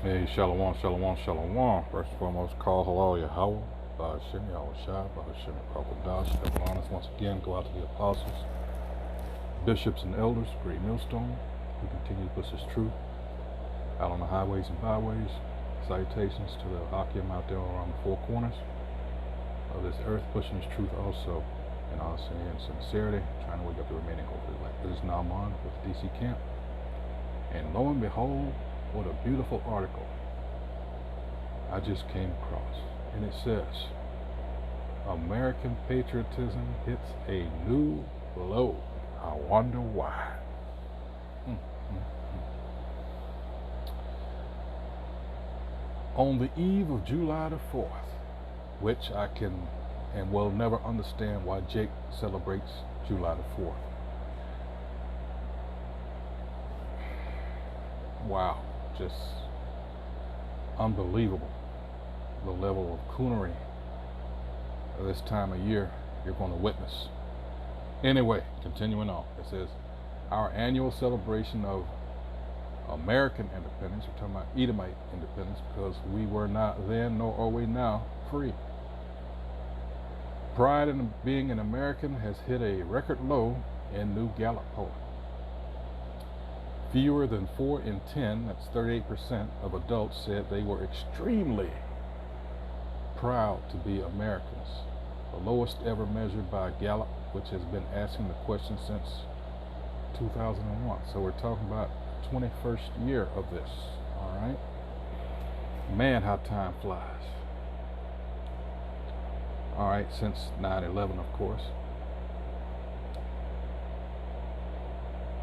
Hey, shalom, shalom, shalom. First and foremost, call halal Yahweh, Ba'ashem, Yahweh Shai, Ba'ashem, Krakodash, Evanus. Once again, go out to the apostles, bishops, and elders, great millstone, who continue to push this truth out on the highways and byways. Salutations to the Akim out there around the four corners of this earth, pushing this truth also in honesty and sincerity, trying to wake up the remaining hope of life. This is Naaman with DC Camp. And lo and behold, what a beautiful article I just came across. And it says, American patriotism hits a new low. I wonder why. On the eve of July the 4th, which I can and will never understand why Jake celebrates July the 4th. Wow, just unbelievable the level of coonery of this time of year you're going to witness. Anyway, continuing on, it says, our annual celebration of American independence, we're talking about Edomite independence, because we were not then, nor are we now, free. Pride in being an American has hit a record low in new Gallup poll. Fewer than 4 in 10, that's 38% of adults, said they were extremely proud to be Americans. The lowest ever measured by Gallup, which has been asking the question since 2001. So we're talking about 21st year of this, all right? Man, how time flies. All right, since 9/11, of course.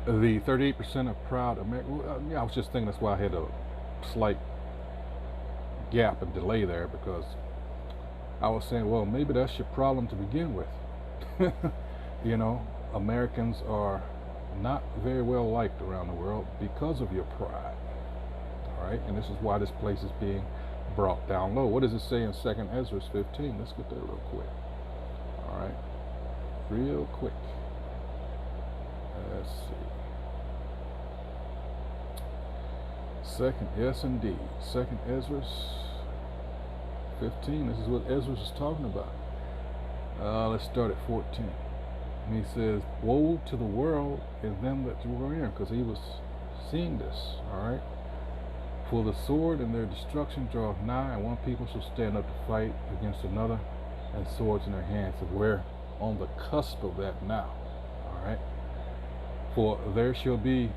The 38% of proud Americans, I was just thinking that's why I had a slight gap and delay there, because I was saying, well, maybe that's your problem to begin with. You know, Americans are not very well liked around the world because of your pride. All right, and this is why this place is being brought down low. What does it say in 2nd Ezra 15? Let's get there real quick. All right, real quick. Let's see. Second, yes indeed. 2nd Ezra 15. This is what Ezra is talking about. Let's start at 14. And he says, woe to the world and them that were in, because he was seeing this, all right? For the sword and their destruction draweth nigh, and one people shall stand up to fight against another, and swords in their hands. And we're on the cusp of that now, all right? For there shall be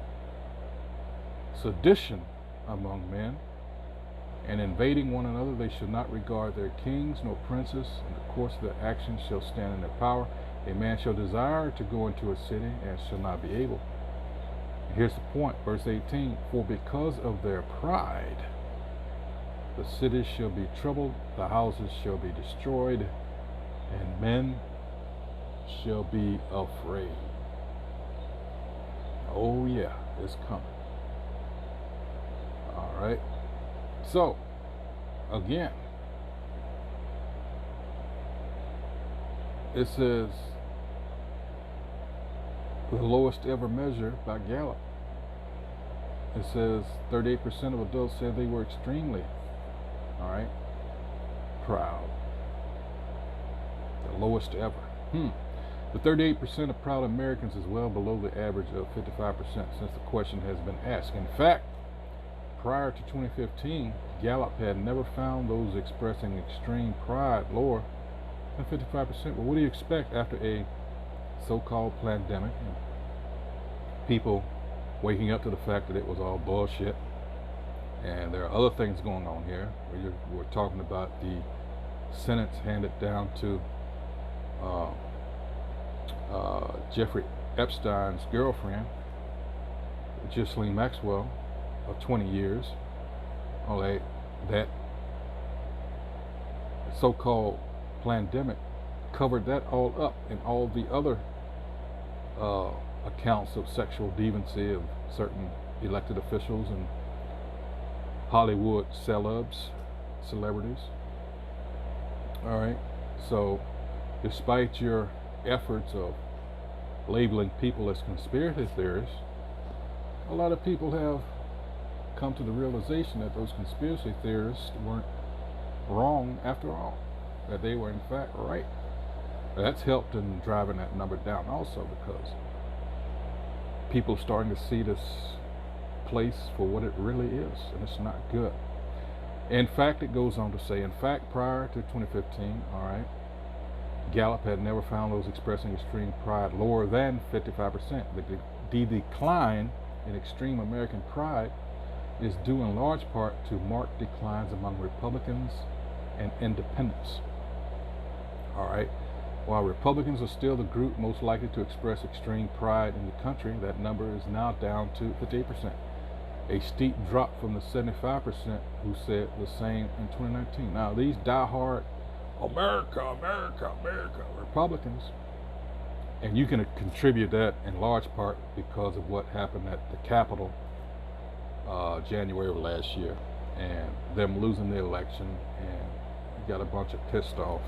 sedition among men, and invading one another, they shall not regard their kings nor princes, and the course of their actions shall stand in their power. A man shall desire to go into a city, and shall not be able. And here's the point, verse 18, for because of their pride, the cities shall be troubled, the houses shall be destroyed, and men shall be afraid. Oh yeah, it's coming. All right. So, again, it says the lowest ever measure by Gallup. It says 38% of adults said they were extremely, all right, proud. The lowest ever. The 38% of proud Americans is well below the average of 55% since the question has been asked. In fact, prior to 2015, Gallup had never found those expressing extreme pride lower than 55%. Well, what do you expect after a so-called pandemic and people waking up to the fact that it was all bullshit? And there are other things going on here. We're talking about the sentence handed down to Jeffrey Epstein's girlfriend, Ghislaine Maxwell, of 20 years. All right, that so-called pandemic covered that all up, and all the other accounts of sexual deviancy of certain elected officials and Hollywood celebrities. All right, so despite your efforts of labeling people as conspiracy theorists, a lot of people have come to the realization that those conspiracy theorists weren't wrong after all, that they were in fact right. That's helped in driving that number down also, because people are starting to see this place for what it really is, and it's not good. In fact, it goes on to say, in fact, prior to 2015, all right, Gallup had never found those expressing extreme pride lower than 55%. The decline in extreme American pride is due in large part to marked declines among Republicans and independents. All right. While Republicans are still the group most likely to express extreme pride in the country, that number is now down to 58%. A steep drop from the 75% who said the same in 2019. Now, these diehard America, America, America Republicans, and you can contribute that in large part because of what happened at the Capitol January of last year, and them losing the election, and you got a bunch of pissed off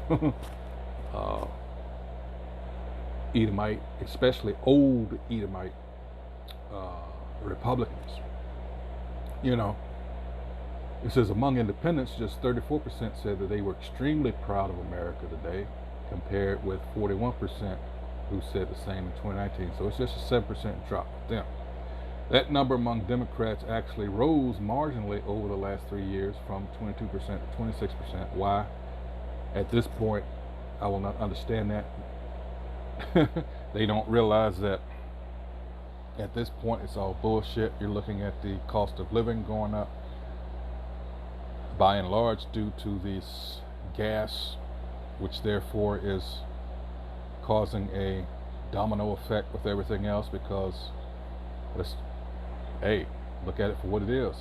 Edomite, especially old Edomite Republicans. You know, it says among independents, just 34% said that they were extremely proud of America today, compared with 41% who said the same in 2019. So it's just a 7% drop with them. That number among Democrats actually rose marginally over the last 3 years, from 22% to 26%. Why? At this point, I will not understand that. They don't realize that at this point it's all bullshit. You're looking at the cost of living going up, by and large due to this gas, which therefore is causing a domino effect with everything else, because hey, look at it for what it is.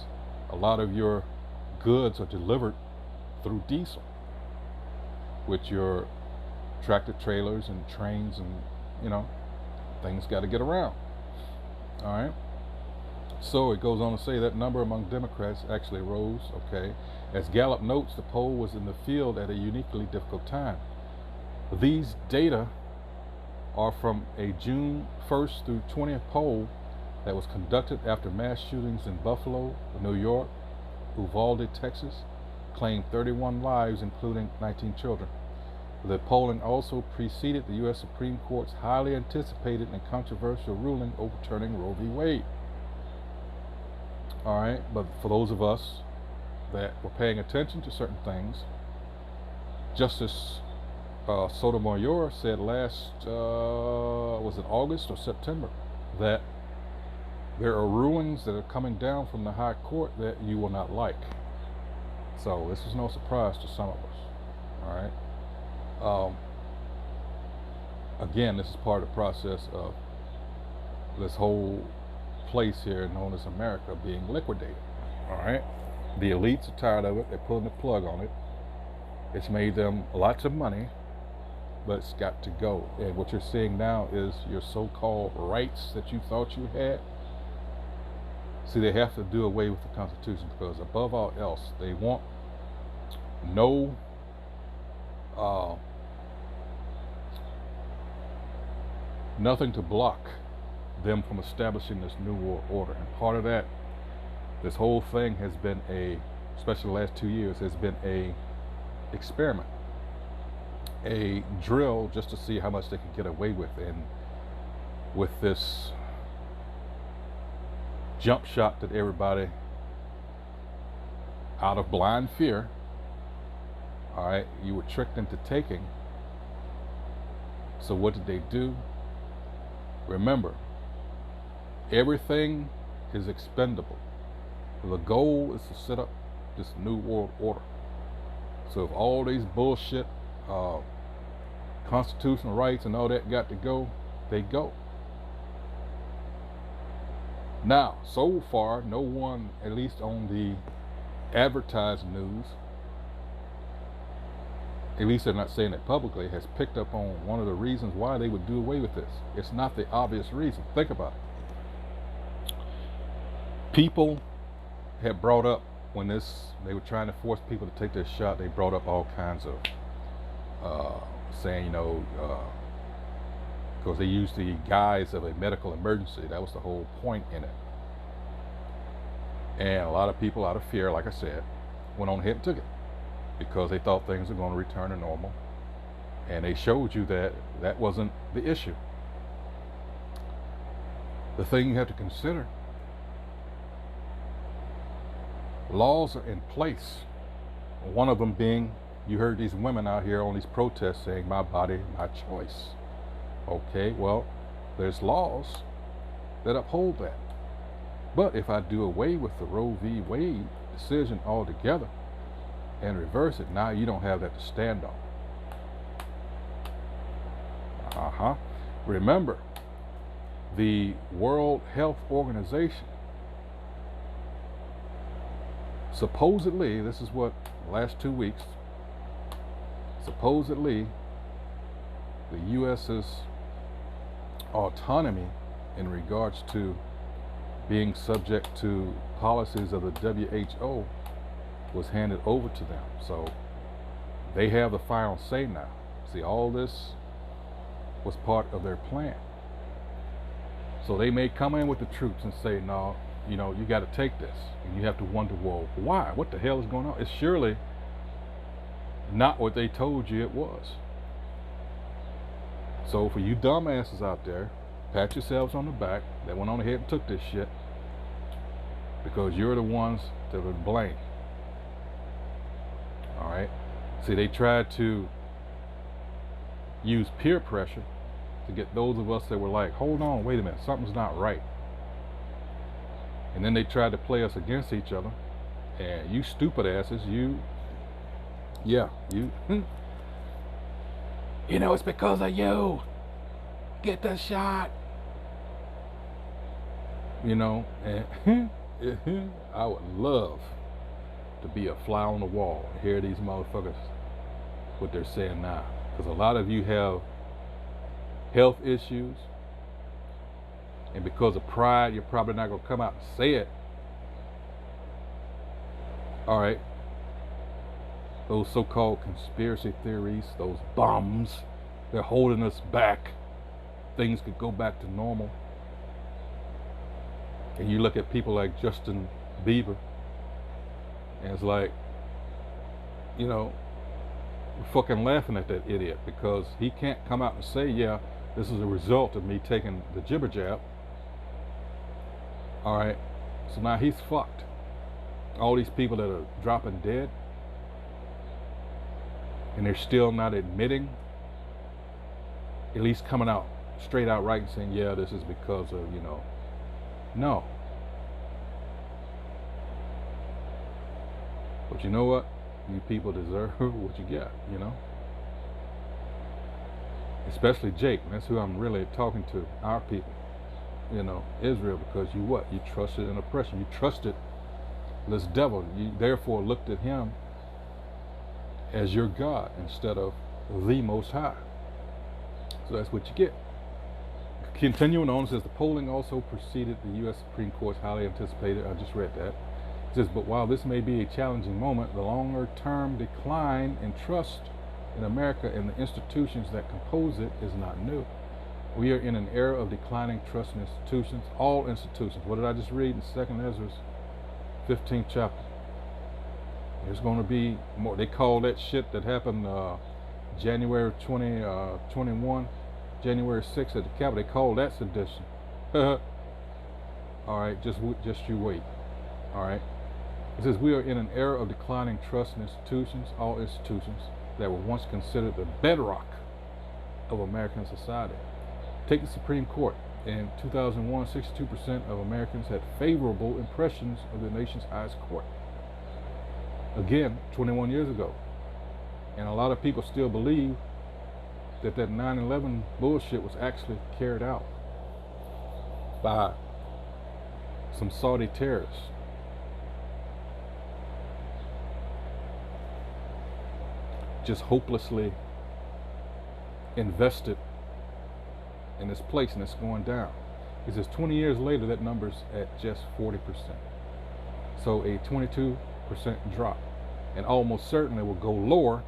A lot of your goods are delivered through diesel, with your tractor trailers and trains, and things got to get around. All right. So it goes on to say that number among Democrats actually rose. Okay. As Gallup notes, the poll was in the field at a uniquely difficult time. These data are from a June 1st through 20th poll that was conducted after mass shootings in Buffalo, New York, Uvalde, Texas, claimed 31 lives, including 19 children. The polling also preceded the U.S. Supreme Court's highly anticipated and controversial ruling overturning Roe v. Wade. All right, but for those of us that were paying attention to certain things, Justice Sotomayor said last, was it August or September, that there are rulings that are coming down from the High Court that you will not like. So this is no surprise to some of us. All right. Again, this is part of the process of this whole place here known as America being liquidated. All right. The elites are tired of it. They're pulling the plug on it. It's made them lots of money, but it's got to go. And what you're seeing now is your so-called rights that you thought you had. See, they have to do away with the Constitution, because above all else, they want nothing to block them from establishing this new world order. And part of that, this whole thing has been especially the last 2 years, has been a experiment, a drill, just to see how much they can get away with. And with this jump shot that everybody, out of blind fear, all right, you were tricked into taking. So what did they do? Remember, everything is expendable. The goal is to set up this new world order. So if all these bullshit constitutional rights and all that got to go, they go. Now, so far, no one, at least on the advertised news, at least they're not saying it publicly, has picked up on one of the reasons why they would do away with this. It's not the obvious reason. Think about it. People had brought up, when they were trying to force people to take this shot, they brought up all kinds of saying, because they used the guise of a medical emergency. That was the whole point in it. And a lot of people, out of fear, like I said, went on ahead and took it because they thought things were going to return to normal. And they showed you that that wasn't the issue. The thing you have to consider, laws are in place. One of them being, you heard these women out here on these protests saying, my body, my choice. Okay, well, there's laws that uphold that. But if I do away with the Roe v. Wade decision altogether and reverse it, now you don't have that to stand on. Remember, the World Health Organization, supposedly, this is what, last 2 weeks, supposedly the U.S.'s autonomy in regards to being subject to policies of the WHO was handed over to them. So they have the final say now. See, all this was part of their plan. So they may come in with the troops and say, no, you got to take this. And you have to wonder, well, why? What the hell is going on? It's surely not what they told you it was. So for you dumbasses out there, pat yourselves on the back that went on ahead and took this shit, because you're the ones that are to blame. All right? See, they tried to use peer pressure to get those of us that were like, hold on, wait a minute, something's not right. And then they tried to play us against each other. And you stupid asses, it's because of you. Get the shot. And I would love to be a fly on the wall and hear these motherfuckers, what they're saying now. Because a lot of you have health issues, and because of pride, you're probably not going to come out and say it. All right. Those so-called conspiracy theories, those bums, they're holding us back. Things could go back to normal. And you look at people like Justin Bieber, and it's like, we're fucking laughing at that idiot, because he can't come out and say, yeah, this is a result of me taking the jibber jab. All right, so now he's fucked. All these people that are dropping dead, and they're still not admitting, at least coming out straight out right and saying, yeah, this is because of, no. But you know what? You people deserve what you get, Especially Jake. That's who I'm really talking to, our people. Israel, because you trusted in oppression. You trusted this devil. You therefore looked at him as your God instead of the Most High. So that's what you get. Continuing on, it says the polling also preceded the U.S. Supreme Court's highly anticipated, I just read that. It says, but while this may be a challenging moment, the longer-term decline in trust in America and the institutions that compose it is not new. We are in an era of declining trust in institutions, all institutions. What did I just read in 2nd Ezra's 15th chapter? There's going to be more. They call that shit that happened January 2021, January 6th at the Capitol. They call that sedition. All right, just you wait. All right. It says we are in an era of declining trust in institutions, all institutions that were once considered the bedrock of American society. Take the Supreme Court. In 2001, 62% of Americans had favorable impressions of the nation's highest court. Again, 21 years ago. And a lot of people still believe that 9/11 bullshit was actually carried out by some Saudi terrorists. Just hopelessly invested in this place, and it's going down. It says 20 years later, that number's at just 40%. So a 22% drop, and almost certainly will go lower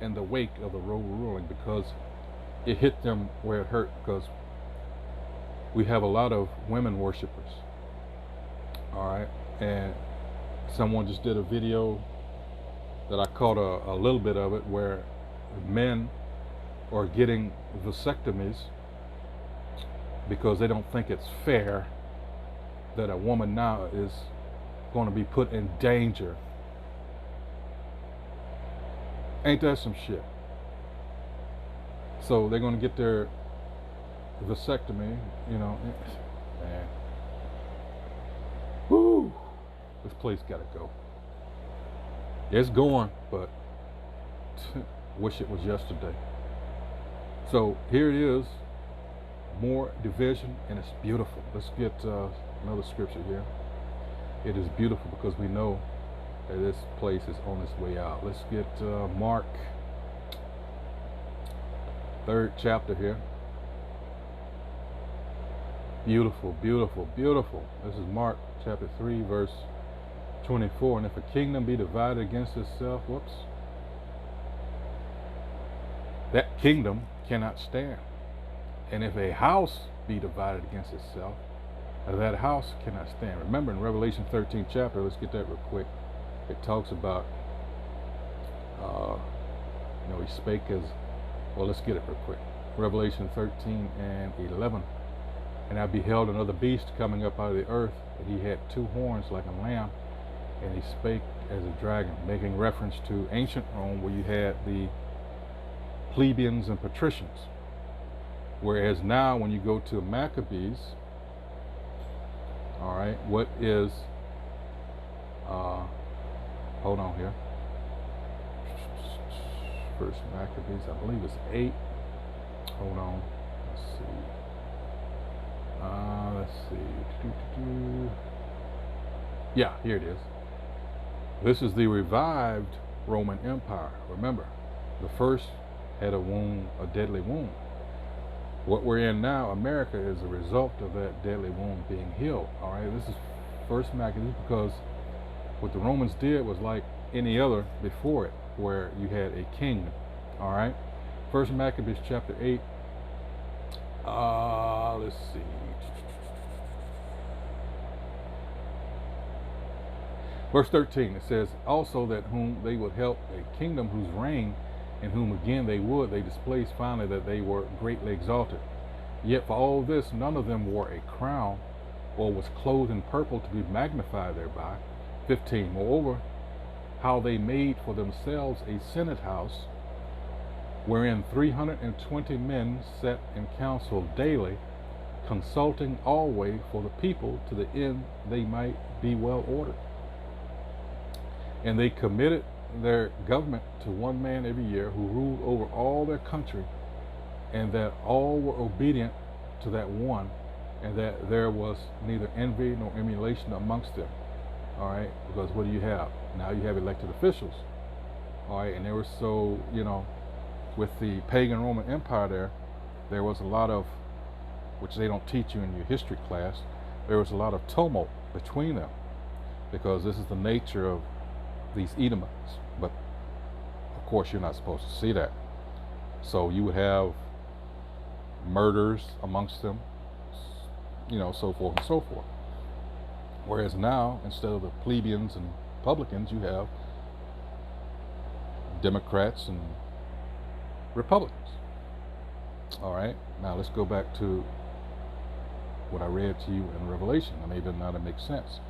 in the wake of the Roe ruling, because it hit them where it hurt, because we have a lot of women worshipers. All right, and Someone just did a video that I caught a little bit of it, where men are getting vasectomies because they don't think it's fair that a woman now is going to be put in danger. Ain't that some shit? So they're going to get their vasectomy, you know. Man. Woo! This place gotta go. It's going, but wish it was yesterday. So here it is, more division, and it's beautiful. Let's get another scripture here. It is beautiful because we know that this place is on its way out. Let's get Mark 3rd chapter here. Beautiful, beautiful, beautiful. This is Mark chapter 3, verse 24. And if a kingdom be divided against itself, that kingdom cannot stand. And if a house be divided against itself, that house cannot stand. Remember in Revelation 13 chapter, let's get that real quick. It talks about, he spake as, well, let's get it real quick. Revelation 13 and 11. And I beheld another beast coming up out of the earth, and he had 2 horns like a lamb, and he spake as a dragon, making reference to ancient Rome, where you had the plebeians and patricians. Whereas now, when you go to Maccabees, all right, what is, hold on here, First Maccabees, I believe it's 8, hold on, let's see. Let's see. Yeah, here it is. This is the revived Roman Empire. Remember, the first had a wound, a deadly wound. What we're in now, America, is a result of that deadly wound being healed. All right, this is First Maccabees, because what the Romans did was like any other before it, where you had a king. All right, First Maccabees chapter 8. Let's see. Verse 13, it says, also that whom they would help a kingdom whose reign, and whom again they displaced finally, that they were greatly exalted. Yet for all this, none of them wore a crown, or was clothed in purple to be magnified thereby. 15, moreover, how they made for themselves a senate house, wherein 320 men sat in council daily, consulting always for the people, to the end they might be well ordered. And they committed their government to one man every year, who ruled over all their country, and that all were obedient to that one, and that there was neither envy nor emulation amongst them. All right, because what do you have? Now you have elected officials. All right, and they were so, with the pagan Roman Empire there was a lot of, which they don't teach you in your history class, there was a lot of tumult between them, because this is the nature of these Edomites. But of course you're not supposed to see that. So you would have murders amongst them, so forth and so forth. Whereas now, instead of the plebeians and publicans, you have Democrats and Republicans. All right, now let's go back to what I read to you in Revelation. I mean, it doesn't make sense.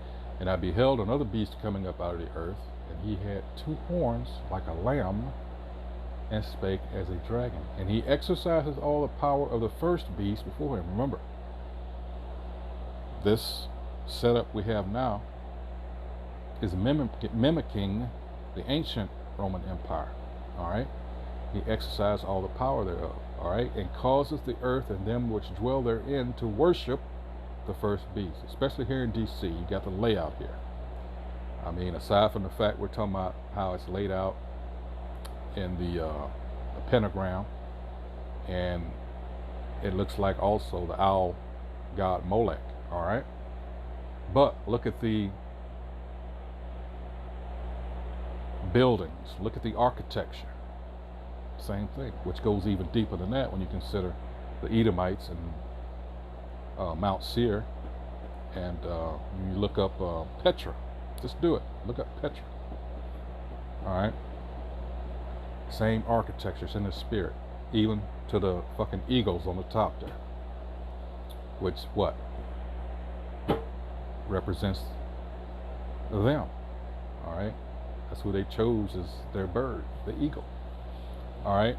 And I beheld another beast coming up out of the earth, and he had 2 horns like a lamb, and spake as a dragon. And he exercises all the power of the first beast before him. Remember, this setup we have now is mimicking the ancient Roman Empire. All right, he exercised all the power thereof. All right, and causes the earth and them which dwell therein to worship the first beast. Especially here in DC, you got the layout here. I mean, aside from the fact we're talking about how it's laid out in the pentagram, and it looks like also the owl god Molech. All right, but look at the buildings, look at the architecture, same thing, which goes even deeper than that when you consider the Edomites and Mount Seir, and you look up Petra. Just do it. Look up Petra. All right. Same architecture, it's in the spirit, even to the fucking eagles on the top there, which what represents them. All right. That's who they chose as their bird, the eagle. All right.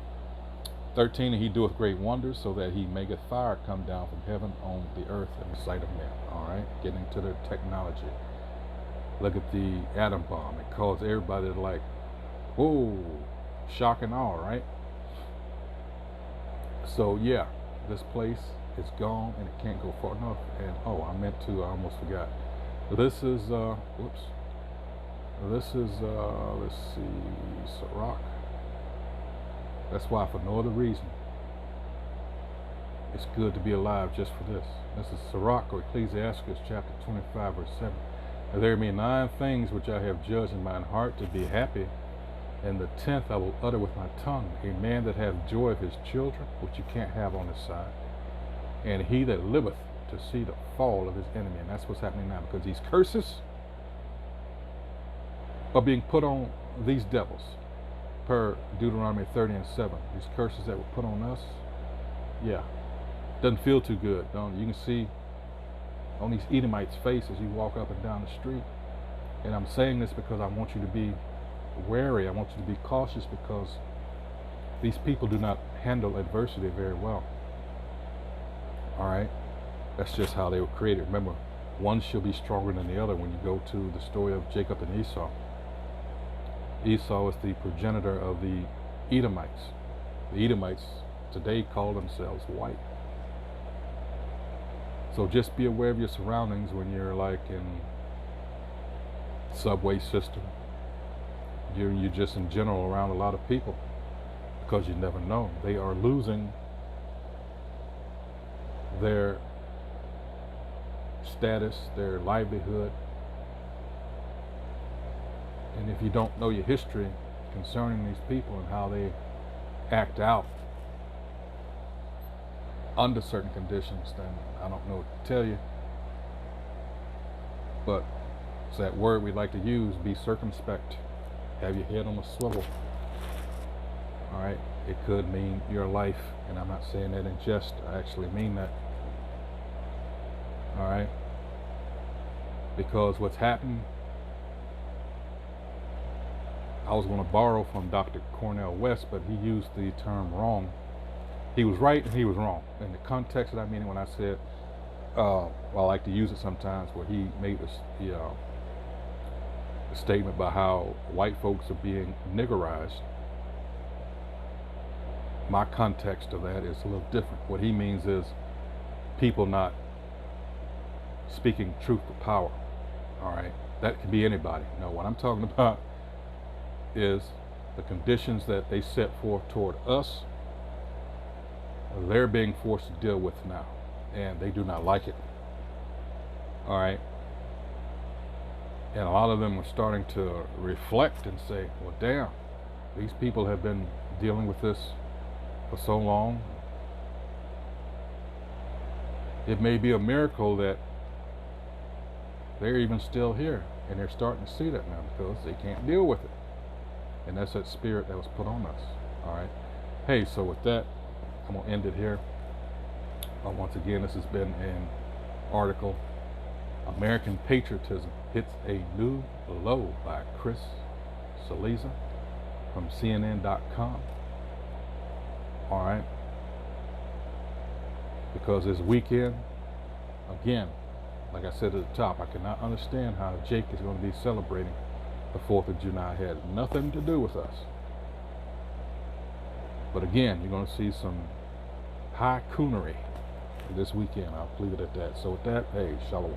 13, and he doeth great wonders, so that he maketh fire come down from heaven on the earth in the sight of men. All right, getting to the technology. Look at the atom bomb. It caused everybody to like, whoa, shock and awe, right? So yeah, this place is gone and it can't go far enough. And I almost forgot. This is let's see, Sirach. That's why, for no other reason, it's good to be alive just for this. This is Sirach, or Ecclesiastes chapter 25, verse 7. And there be 9 things which I have judged in mine heart to be happy, and the 10th I will utter with my tongue. A man that hath joy of his children, which you can't have on his side, and he that liveth to see the fall of his enemy. And that's what's happening now, because these curses are being put on these devils. Per Deuteronomy 30 and 7, these curses that were put on us, yeah, doesn't feel too good. You can see on these Edomites' faces, you walk up and down the street. And I'm saying this because I want you to be wary. I want you to be cautious, because these people do not handle adversity very well. All right, that's just how they were created. Remember, one shall be stronger than the other. When you go to the story of Jacob and Esau. Esau is the progenitor of the Edomites. The Edomites today call themselves white. So just be aware of your surroundings when you're like in subway system. You're just in general around a lot of people, because you never know. They are losing their status, their livelihood. And if you don't know your history concerning these people and how they act out under certain conditions, then I don't know what to tell you. But it's that word we like to use, be circumspect. Have your head on a swivel. All right? It could mean your life, and I'm not saying that in jest. I actually mean that. All right? Because what's happened, I was going to borrow from Dr. Cornel West, but he used the term wrong. He was right and he was wrong. In the context that I mean when I said, I like to use it sometimes, where he made a statement about how white folks are being niggerized. My context of that is a little different. What he means is people not speaking truth to power. All right? That could be anybody. No, what I'm talking about is the conditions that they set forth toward us, they're being forced to deal with now, and they do not like it. All right? And a lot of them are starting to reflect and say, well, damn, these people have been dealing with this for so long. It may be a miracle that they're even still here, and they're starting to see that now, because they can't deal with it. And that's that spirit that was put on us. All right. Hey, so with that, I'm going to end it here. Once again, this has been an article, American Patriotism Hits a New Low, by Chris Saliza from CNN.com. All right. Because this weekend, again, like I said at the top, I cannot understand how Jake is going to be celebrating the 4th of July. It had nothing to do with us. But again, you're going to see some high coonery this weekend. I'll leave it at that. So with that, hey, shalom.